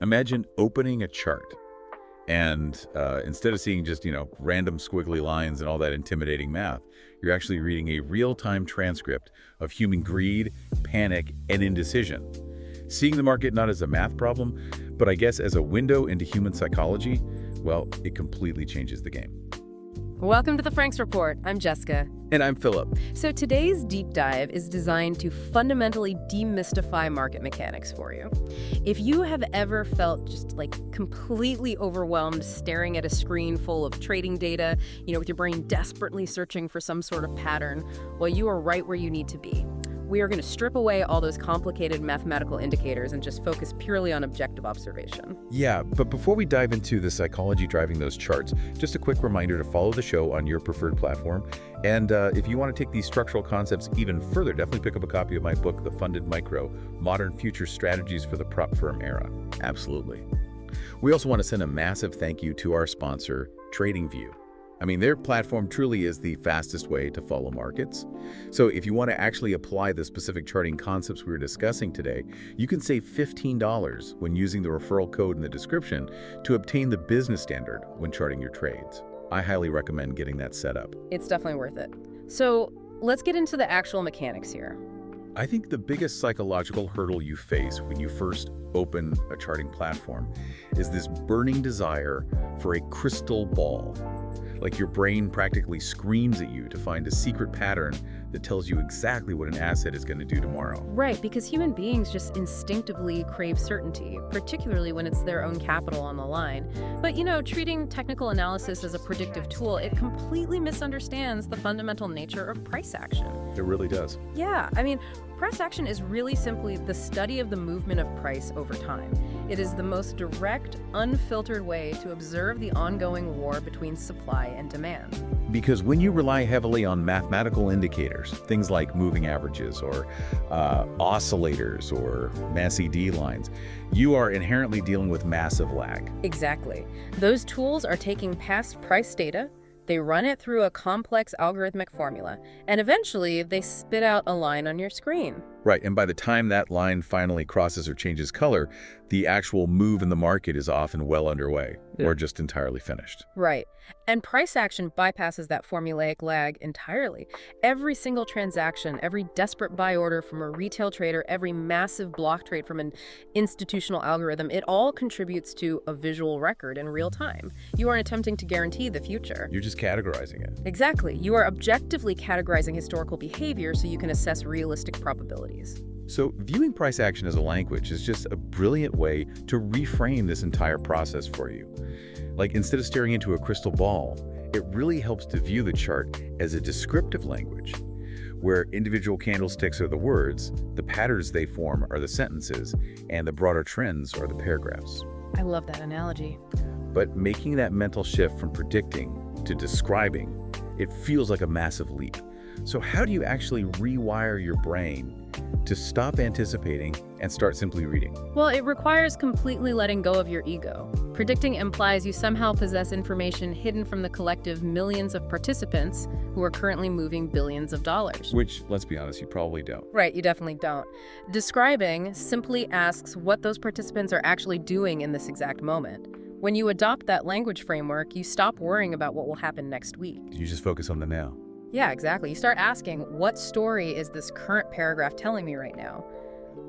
Imagine opening a chart and instead of seeing just, random squiggly lines and all that intimidating math, you're actually reading a real-time transcript of human greed, panic, and indecision. Seeing the market not as a math problem, but I guess as a window into human psychology, well, it completely changes the game. Welcome to the Franks Report. I'm Jessica. And I'm Philip. So today's deep dive is designed to fundamentally demystify market mechanics for you. If you have ever felt just completely overwhelmed staring at a screen full of trading data, with your brain desperately searching for some sort of pattern, well, you are right where you need to be. We are going to strip away all those complicated mathematical indicators and just focus purely on objective observation. Yeah, but before we dive into the psychology driving those charts, just a quick reminder to follow the show on your preferred platform. And if you want to take these structural concepts even further, definitely pick up a copy of my book, The Funded Micro, Modern Future Strategies for the Prop Firm Era. Absolutely. We also want to send a massive thank you to our sponsor, TradingView. I mean, their platform truly is the fastest way to follow markets. So if you want to actually apply the specific charting concepts we were discussing today, you can save $15 when using the referral code in the description to obtain the business standard when charting your trades. I highly recommend getting that set up. It's definitely worth it. So let's get into the actual mechanics here. I think the biggest psychological hurdle you face when you first open a charting platform is this burning desire for a crystal ball. Like your brain practically screams at you to find a secret pattern that tells you exactly what an asset is going to do tomorrow. Right, because human beings just instinctively crave certainty, particularly when it's their own capital on the line. But treating technical analysis as a predictive tool, it completely misunderstands the fundamental nature of price action. It really does. Yeah, price action is really simply the study of the movement of price over time. It is the most direct, unfiltered way to observe the ongoing war between supply and demand. Because when you rely heavily on mathematical indicators, things like moving averages or oscillators or Massey-D lines, you are inherently dealing with massive lag. Exactly. Those tools are taking past price data, they run it through a complex algorithmic formula, and eventually they spit out a line on your screen. Right, and by the time that line finally crosses or changes color, the actual move in the market is often well underway or just entirely finished. Right, and price action bypasses that formulaic lag entirely. Every single transaction, every desperate buy order from a retail trader, every massive block trade from an institutional algorithm, it all contributes to a visual record in real time. You aren't attempting to guarantee the future. You're just categorizing it. Exactly. You are objectively categorizing historical behavior so you can assess realistic probabilities. So viewing price action as a language is just a brilliant way to reframe this entire process for you. Instead of staring into a crystal ball, it really helps to view the chart as a descriptive language, where individual candlesticks are the words, the patterns they form are the sentences, and the broader trends are the paragraphs. I love that analogy. But making that mental shift from predicting to describing, it feels like a massive leap. So how do you actually rewire your brain to stop anticipating and start simply reading? Well, it requires completely letting go of your ego. Predicting implies you somehow possess information hidden from the collective millions of participants who are currently moving billions of dollars. Which, let's be honest, you probably don't. Right, you definitely don't. Describing simply asks what those participants are actually doing in this exact moment. When you adopt that language framework, you stop worrying about what will happen next week. You just focus on the now. Yeah, exactly. You start asking, what story is this current paragraph telling me right now?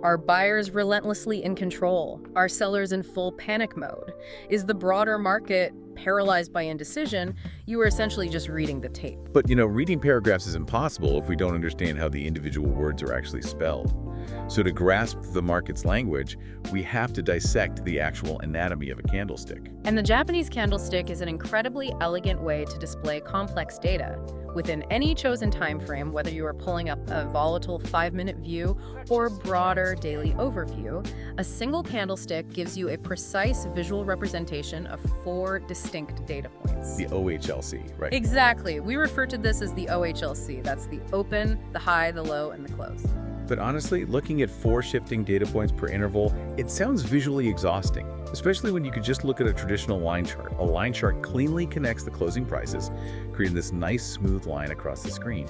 Are buyers relentlessly in control? Are sellers in full panic mode? Is the broader market paralyzed by indecision? You are essentially just reading the tape. But reading paragraphs is impossible if we don't understand how the individual words are actually spelled. So to grasp the market's language, we have to dissect the actual anatomy of a candlestick. And the Japanese candlestick is an incredibly elegant way to display complex data. Within any chosen time frame, whether you are pulling up a volatile 5-minute view or broader daily overview, a single candlestick gives you a precise visual representation of 4 distinct data points. The OHLC, right? Exactly. We refer to this as the OHLC. That's the open, the high, the low, and the close. But honestly, looking at 4 shifting data points per interval, it sounds visually exhausting, especially when you could just look at a traditional line chart. A line chart cleanly connects the closing prices, creating this nice smooth line across the screen.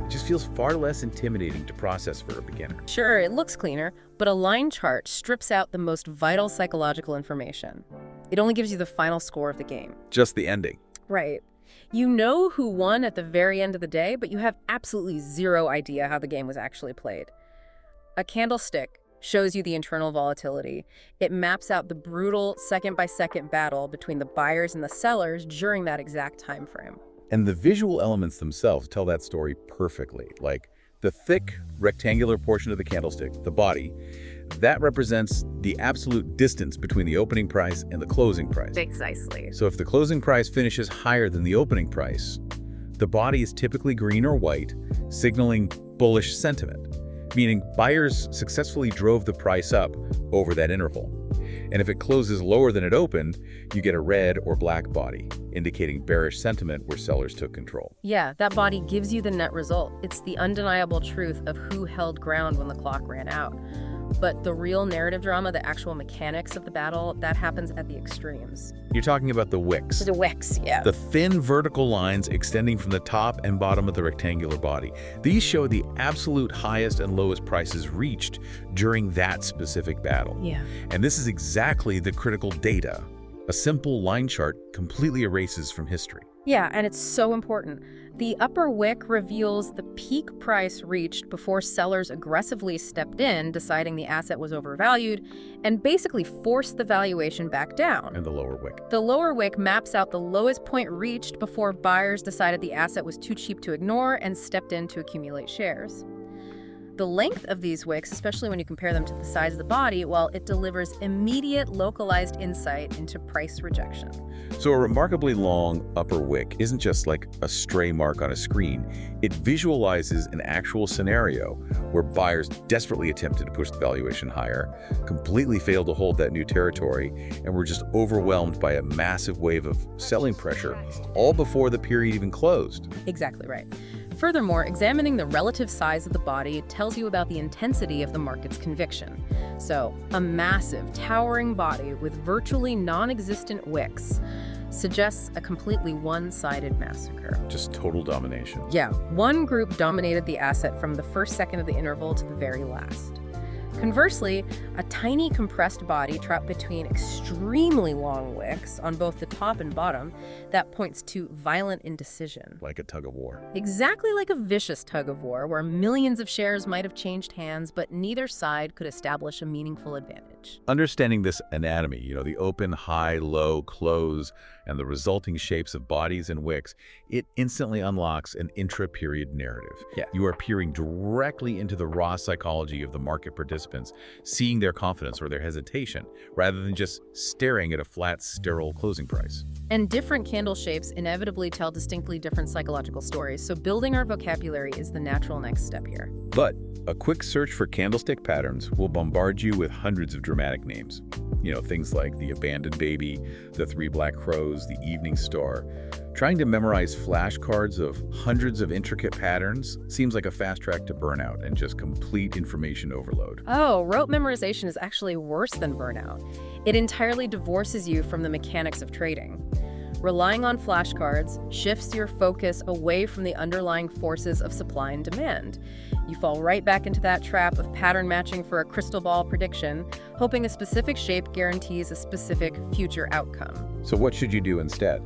It just feels far less intimidating to process for a beginner. Sure, it looks cleaner, but a line chart strips out the most vital psychological information. It only gives you the final score of the game. Just the ending. Right. You know who won at the very end of the day, but you have absolutely zero idea how the game was actually played. A candlestick shows you the internal volatility. It maps out the brutal second-by-second battle between the buyers and the sellers during that exact time frame. And the visual elements themselves tell that story perfectly. Like the thick, rectangular portion of the candlestick, the body, that represents the absolute distance between the opening price and the closing price. Precisely. So if the closing price finishes higher than the opening price, the body is typically green or white, signaling bullish sentiment, meaning buyers successfully drove the price up over that interval. And if it closes lower than it opened, you get a red or black body, indicating bearish sentiment where sellers took control. Yeah, that body gives you the net result. It's the undeniable truth of who held ground when the clock ran out. But the real narrative drama, the actual mechanics of the battle, that happens at the extremes. You're talking about the wicks. The Wicks, yeah. The thin vertical lines extending from the top and bottom of the rectangular body. These show the absolute highest and lowest prices reached during that specific battle. Yeah. And this is exactly the critical data. A simple line chart completely erases from history. Yeah, and it's so important. The upper wick reveals the peak price reached before sellers aggressively stepped in, deciding the asset was overvalued, and basically forced the valuation back down. And the lower wick. The lower wick maps out the lowest point reached before buyers decided the asset was too cheap to ignore and stepped in to accumulate shares. The length of these wicks, especially when you compare them to the size of the body, well, it delivers immediate localized insight into price rejection. So a remarkably long upper wick isn't just like a stray mark on a screen. It visualizes an actual scenario where buyers desperately attempted to push the valuation higher, completely failed to hold that new territory, and were just overwhelmed by a massive wave of selling pressure, all before the period even closed. Exactly right. Furthermore, examining the relative size of the body tells you about the intensity of the market's conviction. So, a massive, towering body with virtually non-existent wicks suggests a completely one-sided massacre. Just total domination. Yeah, one group dominated the asset from the first second of the interval to the very last. Conversely, a tiny compressed body trapped between extremely long wicks on both the top and bottom that points to violent indecision. Like a tug of war. Exactly like a vicious tug of war where millions of shares might have changed hands, but neither side could establish a meaningful advantage. Understanding this anatomy, the open, high, low, close, and the resulting shapes of bodies and wicks, it instantly unlocks an intra-period narrative. Yeah. You are peering directly into the raw psychology of the market participants, seeing their confidence or their hesitation, rather than just staring at a flat, sterile closing price. And different candle shapes inevitably tell distinctly different psychological stories, so building our vocabulary is the natural next step here. But a quick search for candlestick patterns will bombard you with hundreds of dramatic names. Things like the abandoned baby, the three black crows, the evening star. Trying to memorize flashcards of hundreds of intricate patterns seems like a fast track to burnout and just complete information overload. Oh, rote memorization is actually worse than burnout. It entirely divorces you from the mechanics of trading. Relying on flashcards shifts your focus away from the underlying forces of supply and demand. You fall right back into that trap of pattern matching for a crystal ball prediction, hoping a specific shape guarantees a specific future outcome. So what should you do instead?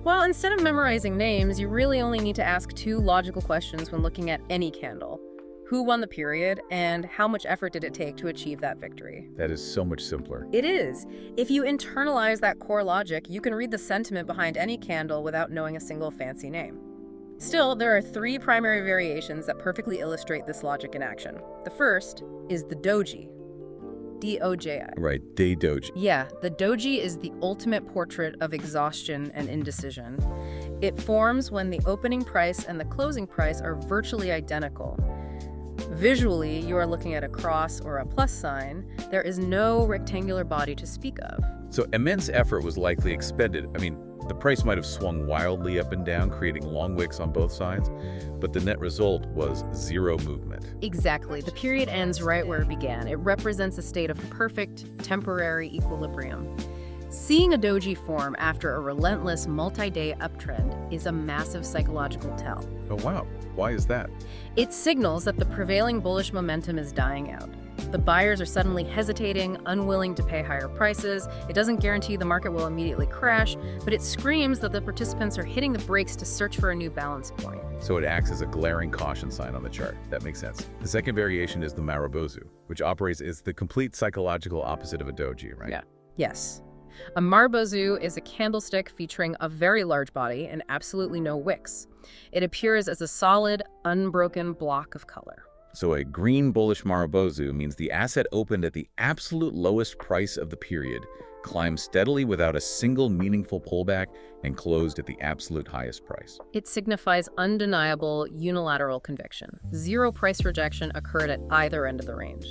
Well, instead of memorizing names, you really only need to ask two logical questions when looking at any candle. Who won the period, and how much effort did it take to achieve that victory? That is so much simpler. It is. If you internalize that core logic, you can read the sentiment behind any candle without knowing a single fancy name. Still, there are three primary variations that perfectly illustrate this logic in action. The first is the doji. D-O-J-I. Right, day doji. Yeah, the doji is the ultimate portrait of exhaustion and indecision. It forms when the opening price and the closing price are virtually identical. Visually, you are looking at a cross or a plus sign. There is no rectangular body to speak of. So immense effort was likely expended. The price might have swung wildly up and down, creating long wicks on both sides, but the net result was zero movement. Exactly. The period ends right where it began. It represents a state of perfect, temporary equilibrium. Seeing a doji form after a relentless multi-day uptrend is a massive psychological tell. Oh, wow. Why is that? It signals that the prevailing bullish momentum is dying out. The buyers are suddenly hesitating, unwilling to pay higher prices. It doesn't guarantee the market will immediately crash, but it screams that the participants are hitting the brakes to search for a new balance point. So it acts as a glaring caution sign on the chart. That makes sense. The second variation is the Marubozu, which operates as the complete psychological opposite of a doji, right? Yeah. Yes. A Marubozu is a candlestick featuring a very large body and absolutely no wicks. It appears as a solid, unbroken block of color. So a green bullish Marubozu means the asset opened at the absolute lowest price of the period, climbed steadily without a single meaningful pullback, and closed at the absolute highest price. It signifies undeniable unilateral conviction. Zero price rejection occurred at either end of the range.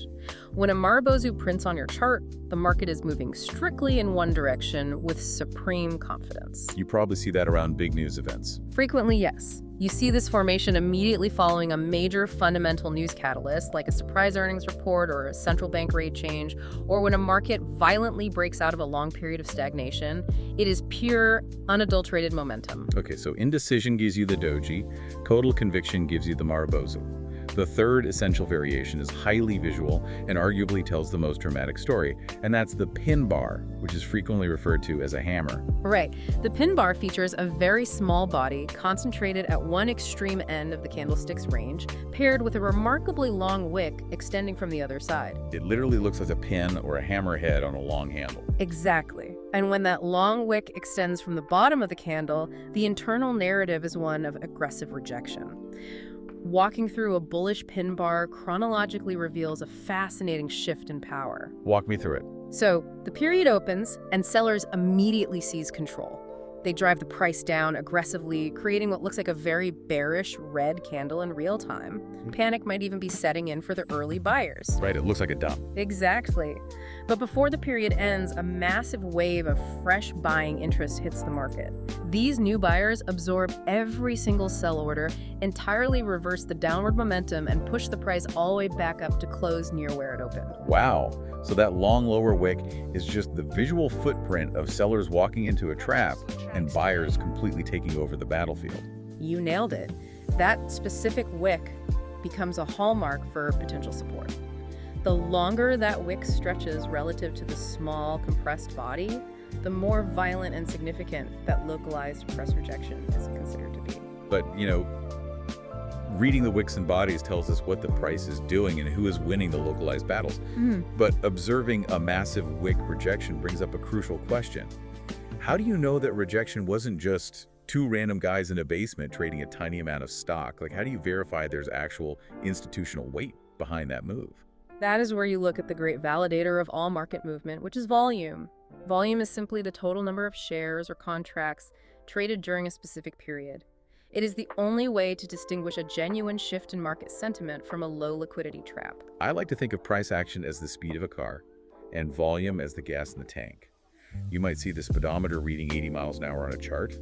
When a Marubozu prints on your chart, the market is moving strictly in one direction with supreme confidence. You probably see that around big news events. Frequently, yes. You see this formation immediately following a major fundamental news catalyst, like a surprise earnings report or a central bank rate change, or when a market violently breaks out of a long period of stagnation. It is pure, unadulterated momentum. Okay, so indecision gives you the doji, total conviction gives you the Marubozu. The third essential variation is highly visual and arguably tells the most dramatic story, and that's the pin bar, which is frequently referred to as a hammer. Right. The pin bar features a very small body concentrated at one extreme end of the candlestick's range, paired with a remarkably long wick extending from the other side. It literally looks like a pin or a hammer head on a long handle. Exactly. And when that long wick extends from the bottom of the candle, the internal narrative is one of aggressive rejection. Walking through a bullish pin bar chronologically reveals a fascinating shift in power. Walk me through it. So, the period opens, and sellers immediately seize control. They drive the price down aggressively, creating what looks like a very bearish red candle in real time. Panic might even be setting in for the early buyers. Right, it looks like a dump. Exactly. But before the period ends, a massive wave of fresh buying interest hits the market. These new buyers absorb every single sell order, entirely reverse the downward momentum, and push the price all the way back up to close near where it opened. Wow. So that long lower wick is just the visual footprint of sellers walking into a trap and buyers completely taking over the battlefield. You nailed it. That specific wick becomes a hallmark for potential support. The longer that wick stretches relative to the small, compressed body, the more violent and significant that localized price rejection is considered to be. But, reading the wicks and bodies tells us what the price is doing and who is winning the localized battles. But observing a massive wick rejection brings up a crucial question. How do you know that rejection wasn't just two random guys in a basement trading a tiny amount of stock? Like, how do you verify there's actual institutional weight behind that move? That is where you look at the great validator of all market movement, which is volume. Volume is simply the total number of shares or contracts traded during a specific period. It is the only way to distinguish a genuine shift in market sentiment from a low liquidity trap. I like to think of price action as the speed of a car and volume as the gas in the tank. You might see the speedometer reading 80 miles an hour on a chart,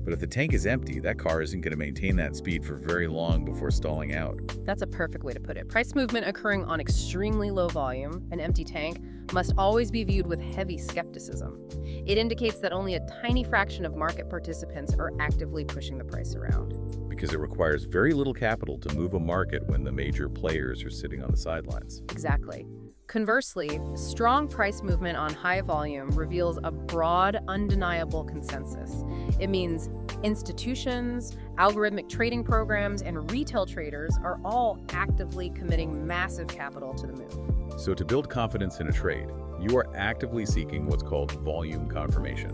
but if the tank is empty, that car isn't going to maintain that speed for very long before stalling out. That's a perfect way to put it. Price movement occurring on extremely low volume, an empty tank, must always be viewed with heavy skepticism. It indicates that only a tiny fraction of market participants are actively pushing the price around. Because it requires very little capital to move a market when the major players are sitting on the sidelines. Exactly. Conversely, strong price movement on high volume reveals a broad, undeniable consensus. It means institutions, algorithmic trading programs, and retail traders are all actively committing massive capital to the move. So to build confidence in a trade, you are actively seeking what's called volume confirmation.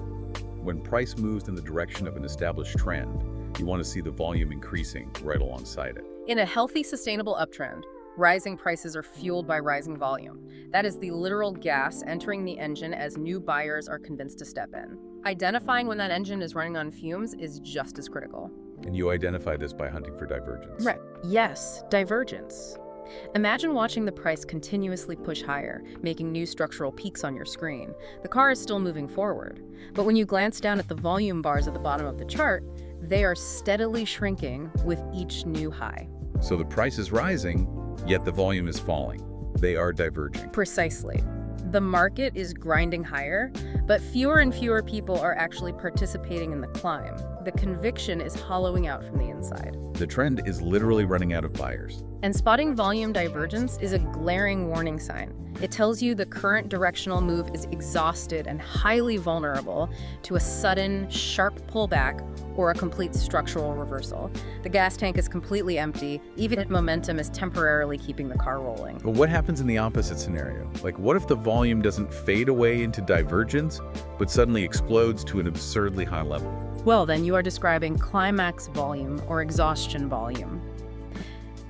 When price moves in the direction of an established trend, you want to see the volume increasing right alongside it. In a healthy, sustainable uptrend, rising prices are fueled by rising volume. That is the literal gas entering the engine as new buyers are convinced to step in. Identifying when that engine is running on fumes is just as critical. And you identify this by hunting for divergence. Right. Yes, divergence. Imagine watching the price continuously push higher, making new structural peaks on your screen. The car is still moving forward. But when you glance down at the volume bars at the bottom of the chart, they are steadily shrinking with each new high. So the price is rising, yet the volume is falling. They are diverging. Precisely. The market is grinding higher, but fewer and fewer people are actually participating in the climb. The conviction is hollowing out from the inside. The trend is literally running out of buyers. And spotting volume divergence is a glaring warning sign. It tells you the current directional move is exhausted and highly vulnerable to a sudden, sharp pullback or a complete structural reversal. The gas tank is completely empty, even if momentum is temporarily keeping the car rolling. But what happens in the opposite scenario? Like, what if the volume doesn't fade away into divergence, but suddenly explodes to an absurdly high level? Well, then you are describing climax volume or exhaustion volume.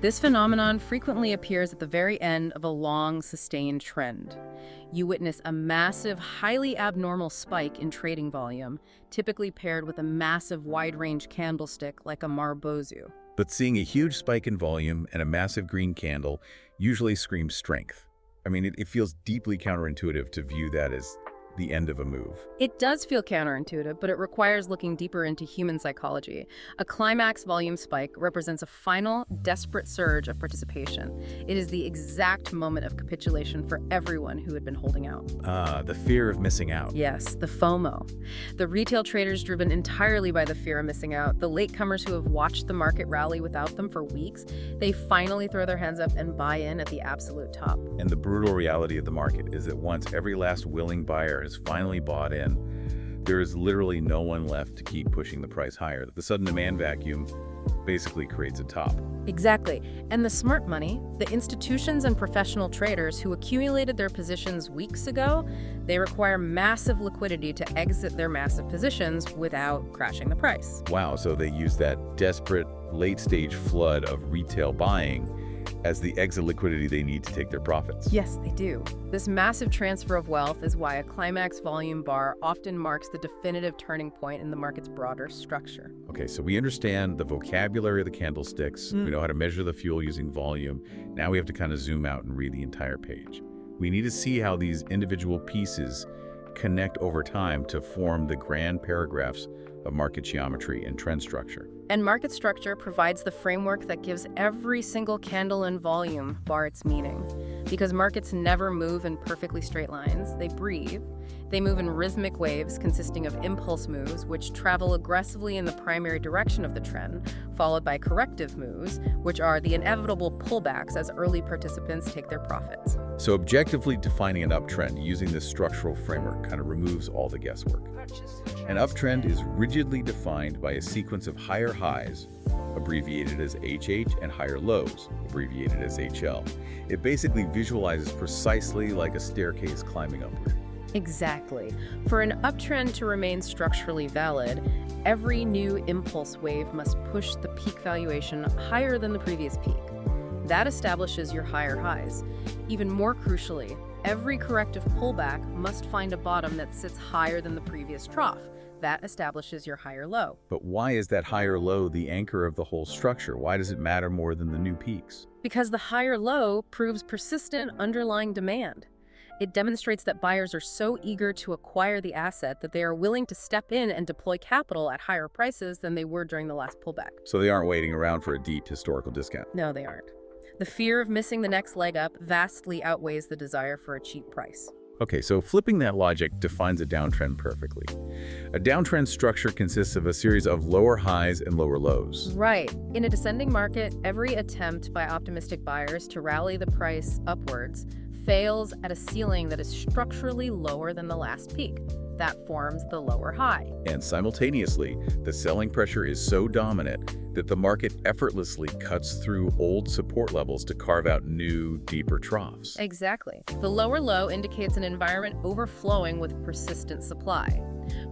This phenomenon frequently appears at the very end of a long, sustained trend. You witness a massive, highly abnormal spike in trading volume, typically paired with a massive wide-range candlestick like a Marbozu. But seeing a huge spike in volume and a massive green candle usually screams strength. I mean, it feels deeply counterintuitive to view that as the end of a move. It does feel counterintuitive, but it requires looking deeper into human psychology. A climax volume spike represents a final, desperate surge of participation. It is the exact moment of capitulation for everyone who had been holding out. The fear of missing out. Yes, the FOMO. The retail traders driven entirely by the fear of missing out, the latecomers who have watched the market rally without them for weeks, they finally throw their hands up and buy in at the absolute top. And the brutal reality of the market is that once every last willing buyer has finally bought in, there is literally no one left to keep pushing the price higher. The sudden demand vacuum basically creates a top. Exactly. And the smart money, the institutions and professional traders who accumulated their positions weeks ago, they require massive liquidity to exit their massive positions without crashing the price. Wow, so they use that desperate late-stage flood of retail buying as the exit liquidity they need to take their profits. Yes, they do. This massive transfer of wealth is why a climax volume bar often marks the definitive turning point in the market's broader structure. Okay, so we understand the vocabulary of the candlesticks. We know how to measure the fuel using volume. Now we have to kind of zoom out and read the entire page. We need to see how these individual pieces connect over time to form the grand paragraphs of market geometry and trend structure. And market structure provides the framework that gives every single candle and volume bar its meaning. Because markets never move in perfectly straight lines, they breathe. They move in rhythmic waves consisting of impulse moves, which travel aggressively in the primary direction of the trend, followed by corrective moves, which are the inevitable pullbacks as early participants take their profits. So objectively defining an uptrend using this structural framework kind of removes all the guesswork. An uptrend is rigidly defined by a sequence of higher highs, abbreviated as HH, and higher lows, abbreviated as HL. It basically visualizes precisely like a staircase climbing upward. Exactly. For an uptrend to remain structurally valid, every new impulse wave must push the peak valuation higher than the previous peak. That establishes your higher highs. Even more crucially, every corrective pullback must find a bottom that sits higher than the previous trough. That establishes your higher low. But why is that higher low the anchor of the whole structure? Why does it matter more than the new peaks? Because the higher low proves persistent underlying demand. It demonstrates that buyers are so eager to acquire the asset that they are willing to step in and deploy capital at higher prices than they were during the last pullback. So they aren't waiting around for a deep historical discount. No, they aren't. The fear of missing the next leg up vastly outweighs the desire for a cheap price. Okay, so flipping that logic defines a downtrend perfectly. A downtrend structure consists of a series of lower highs and lower lows. Right. In a descending market, every attempt by optimistic buyers to rally the price upwards fails at a ceiling that is structurally lower than the last peak. That forms the lower high. And simultaneously, the selling pressure is so dominant that the market effortlessly cuts through old support levels to carve out new, deeper troughs. Exactly. The lower low indicates an environment overflowing with persistent supply.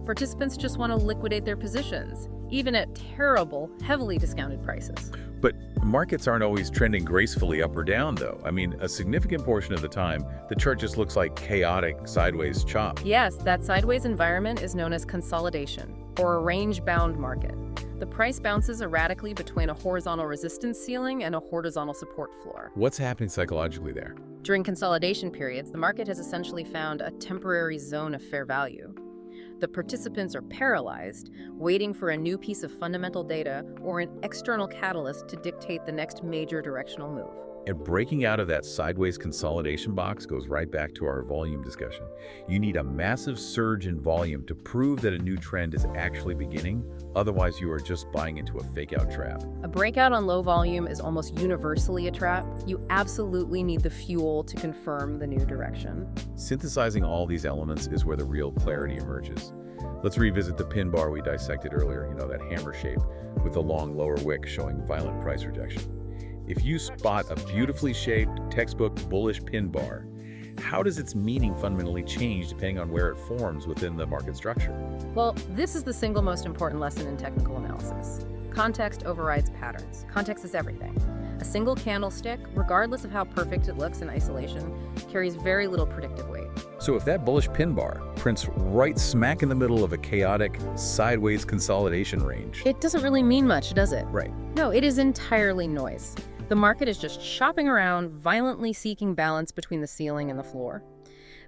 Participants just want to liquidate their positions, even at terrible, heavily discounted prices. But markets aren't always trending gracefully up or down, though. I mean, a significant portion of the time, the chart just looks like chaotic sideways chop. Yes, that sideways environment is known as consolidation, or a range-bound market. The price bounces erratically between a horizontal resistance ceiling and a horizontal support floor. What's happening psychologically there? During consolidation periods, the market has essentially found a temporary zone of fair value. The participants are paralyzed, waiting for a new piece of fundamental data or an external catalyst to dictate the next major directional move. And breaking out of that sideways consolidation box goes right back to our volume discussion. You need a massive surge in volume to prove that a new trend is actually beginning. Otherwise, you are just buying into a fake-out trap. A breakout on low volume is almost universally a trap. You absolutely need the fuel to confirm the new direction. Synthesizing all these elements is where the real clarity emerges. Let's revisit the pin bar we dissected earlier, that hammer shape with the long lower wick showing violent price rejection. If you spot a beautifully shaped, textbook bullish pin bar, how does its meaning fundamentally change depending on where it forms within the market structure? Well, this is the single most important lesson in technical analysis. Context overrides patterns. Context is everything. A single candlestick, regardless of how perfect it looks in isolation, carries very little predictive weight. So if that bullish pin bar prints right smack in the middle of a chaotic, sideways consolidation range, it doesn't really mean much, does it? Right. No, it is entirely noise. The market is just shopping around, violently seeking balance between the ceiling and the floor.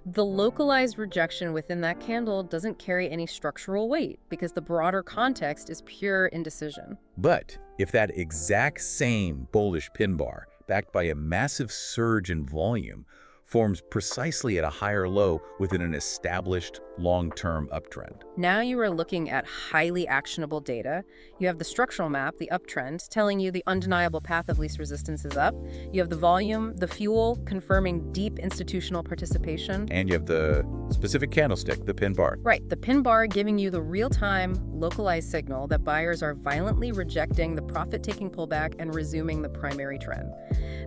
The localized rejection within that candle doesn't carry any structural weight because the broader context is pure indecision. But if that exact same bullish pin bar, backed by a massive surge in volume, forms precisely at a higher low within an established long-term uptrend. Now you are looking at highly actionable data. You have the structural map, the uptrend, telling you the undeniable path of least resistance is up. You have the volume, the fuel, confirming deep institutional participation. And you have the specific candlestick, the pin bar. Right, the pin bar giving you the real-time, localized signal that buyers are violently rejecting the profit-taking pullback and resuming the primary trend.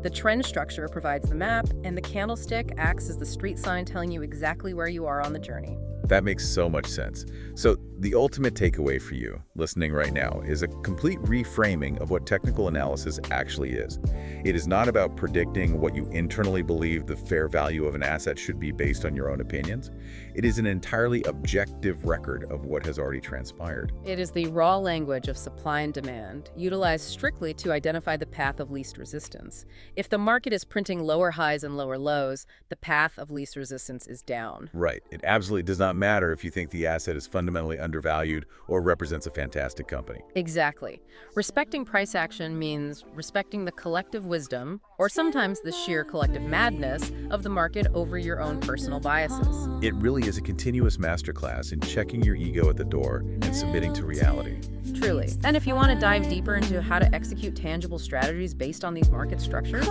The trend structure provides the map, and the candlestick acts as the street sign telling you exactly where you are on the journey. That makes so much sense. So the ultimate takeaway for you listening right now is a complete reframing of what technical analysis actually is. It is not about predicting what you internally believe the fair value of an asset should be based on your own opinions. It is an entirely objective record of what has already transpired. It is the raw language of supply and demand, utilized strictly to identify the path of least resistance. If the market is printing lower highs and lower lows, the path of least resistance is down. Right. It absolutely does not matter if you think the asset is fundamentally undervalued or represents a fantastic company. Exactly. Respecting price action means respecting the collective wisdom, or sometimes the sheer collective madness, of the market over your own personal biases. It really is a continuous masterclass in checking your ego at the door and submitting to reality. Truly. And if you want to dive deeper into how to execute tangible strategies based on these market structures,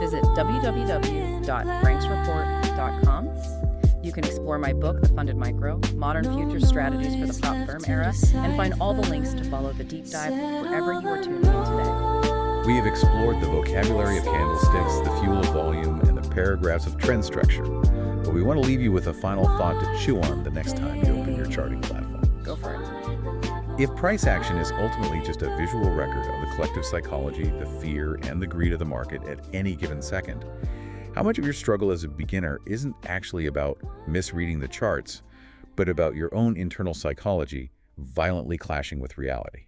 visit www.franksreport.com. You can explore my book, The Funded Micro, Modern Futures Strategies for the Prop Firm Era, and find all the links to follow the deep dive wherever you are tuning in today. We have explored the vocabulary of candlesticks, the fuel of volume, and the paragraphs of trend structure. But we want to leave you with a final thought to chew on the next time you open your charting platform. Go for it. If price action is ultimately just a visual record of the collective psychology, the fear, and the greed of the market at any given second, how much of your struggle as a beginner isn't actually about misreading the charts, but about your own internal psychology violently clashing with reality?